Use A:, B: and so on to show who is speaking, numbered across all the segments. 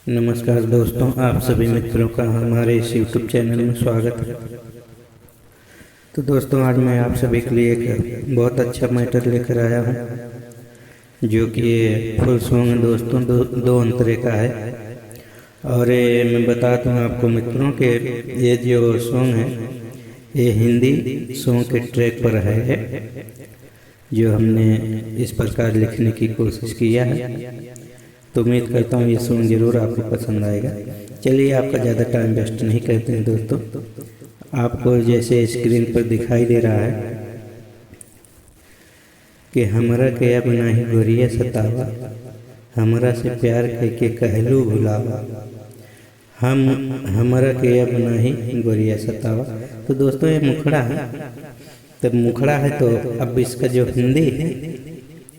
A: नमस्कार दोस्तों, आप सभी मित्रों का हमारे इस यूट्यूब चैनल में स्वागत है। तो दोस्तों, आज मैं आप सभी के लिए एक बहुत अच्छा मैटर लेकर आया हूँ, जो कि ये फुल सॉन्ग है दोस्तों, दो अंतरे का है। और ये मैं बता दूँ आपको मित्रों के ये जो सॉन्ग है ये हिंदी सॉन्ग के ट्रैक पर है, जो हमने इस प्रकार लिखने की कोशिश किया है। तो उम्मीद करता हूँ ये सॉन्ग ज़रूर आपको पसंद आएगा। चलिए, आपका ज़्यादा टाइम वेस्ट नहीं करते हैं दोस्तों। आपको जैसे स्क्रीन पर दिखाई दे रहा है कि हमरा के अब नाही गोरिया सतावा, हमरा से प्यार करके कहलू भुलावा, हमरा के अब नाही गोरिया सतावा। तो दोस्तों, ये मुखड़ा है। तब मुखड़ा है तो अब इसका जो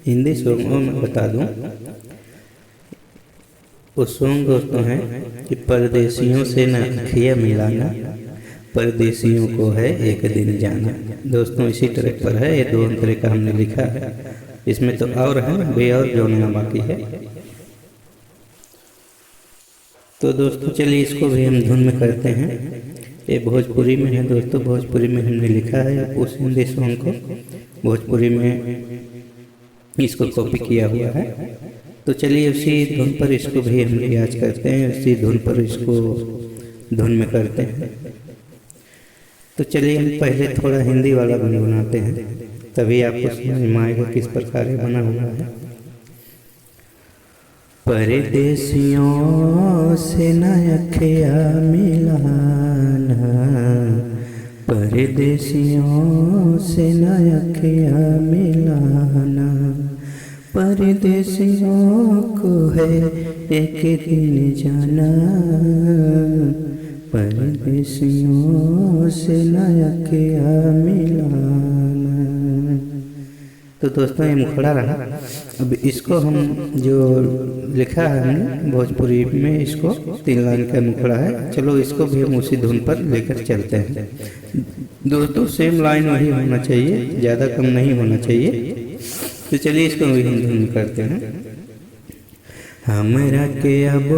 A: हिंदी सॉन्ग मैं बता दूं, वो सॉन्ग दोस्तों है कि परदेसियों से न अखियाँ मिलाना, परदेसियों को है एक दिन जाना। दोस्तों, इसी ट्रैक पर है, ये दो अंतरे का हमने लिखा है। इसमें तो और है भी और जोड़ना बाकी है। तो दोस्तों चलिए, इसको भी हम धुन में करते हैं। ये भोजपुरी में है दोस्तों, भोजपुरी में हमने लिखा है उस हिंदी सॉन्ग को, भोजपुरी में इसको कॉपी किया हुआ है। तो चलिए, उसी धुन पर इसको भी हम रियाज करते हैं, उसी धुन पर इसको धुन में करते हैं। तो चलिए, हम पहले थोड़ा हिंदी वाला गुनगुनाते हैं, तभी आपको समझ में आएगा किस प्रकार बना हुआ है। परदेसियों से न अखियाँ मिलाना, परदेसियों से न अखियाँ मिलाना, परदेसियों को है एक दिन जाना, परदेसियों से न अखियाँ मिलाना। तो दोस्तों, ये मुखड़ा रहा। अब इसको हम जो लिखा है हमने भोजपुरी में, इसको 3 लाइन का मुखड़ा है। चलो, इसको भी हम उसी धुन पर लेकर चलते हैं दोस्तों। सेम लाइन वही होना चाहिए, ज़्यादा कम नहीं होना चाहिए। तो चलिए, इसको भी हम धुन करते हैं। हमरा के अब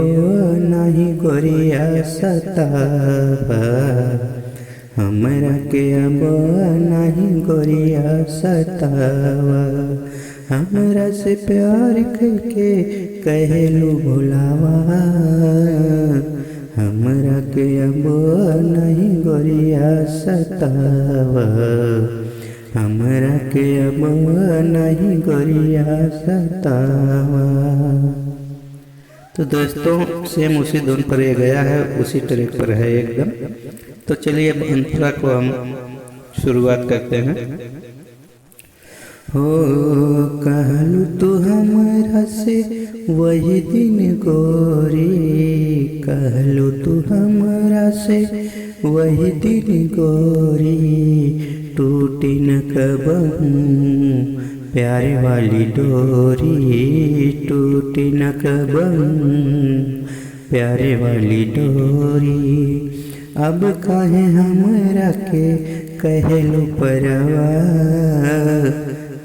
A: नहीं गोरिया सतावा, हमरा के अब नहीं गोरिया सतावा, हमरा से प्यार करके कहलू भुलावा, हमरा के अब नहीं गोरिया सतावा, हमरा के अब नहीं गोरिया सतावा। तो दोस्तों, सेम उसी धुन पर ये गया है, उसी ट्रैक पर है एकदम। तो चलिए, अब अंतरा को हम शुरुआत करते हैं। हो कहलू तू हमरा से वही दिन गोरी, कहलू तू हमरा से वही दिन गोरी, टूटी न कबहू प्यारे वाली डोरी, टूटी न कबहू प्यारे वाली डोरी। अब काहे हमरा के कहलू परवा,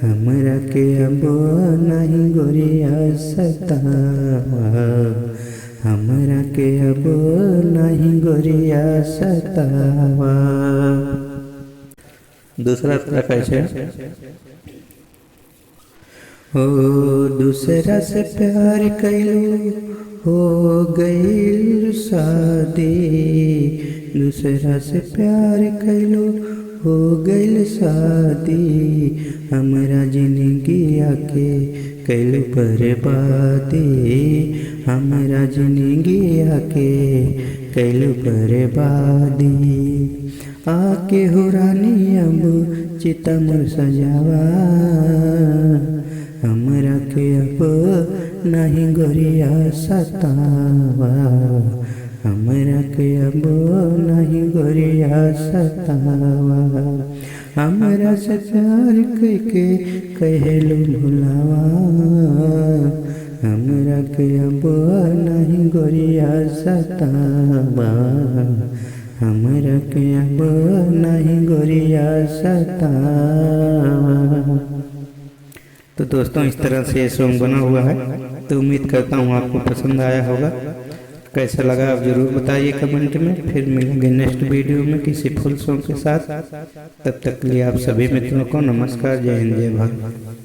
A: हमरा के अब नहीं गोरिया सतावा, हमरा के अब नहीं गोरिया सतावा। दूसरा तरह कैसे? हो दूसरा से प्यार कैलू हो गईल शादी, दूसरा से प्यार कैलू हो गईल शादी, हमरा जिंदगी आके कैलू बर्बादी, हमरा जिंदगी आके कैलू बर्बादी। आके हो रानी अब चिता मोर सजावा, हमरा के अब नहीं गोरिया सतावा, हमरा के अब नहीं गोरिया सतावा, हमरा से प्यार करके कहलू भुलावा, हमरा के अब नहीं गोरिया सतावा, हमरा के अब नहीं गोरिया सतावा। तो दोस्तों, इस तरह से ये सॉन्ग बना हुआ है। तो उम्मीद करता हूँ आपको पसंद आया होगा। कैसा लगा आप ज़रूर बताइए कमेंट में। फिर मिलेंगे नेक्स्ट वीडियो में किसी फुल सॉन्ग के साथ। तब तक के लिए आप सभी मित्रों को नमस्कार। जय हिंद, जय भारत।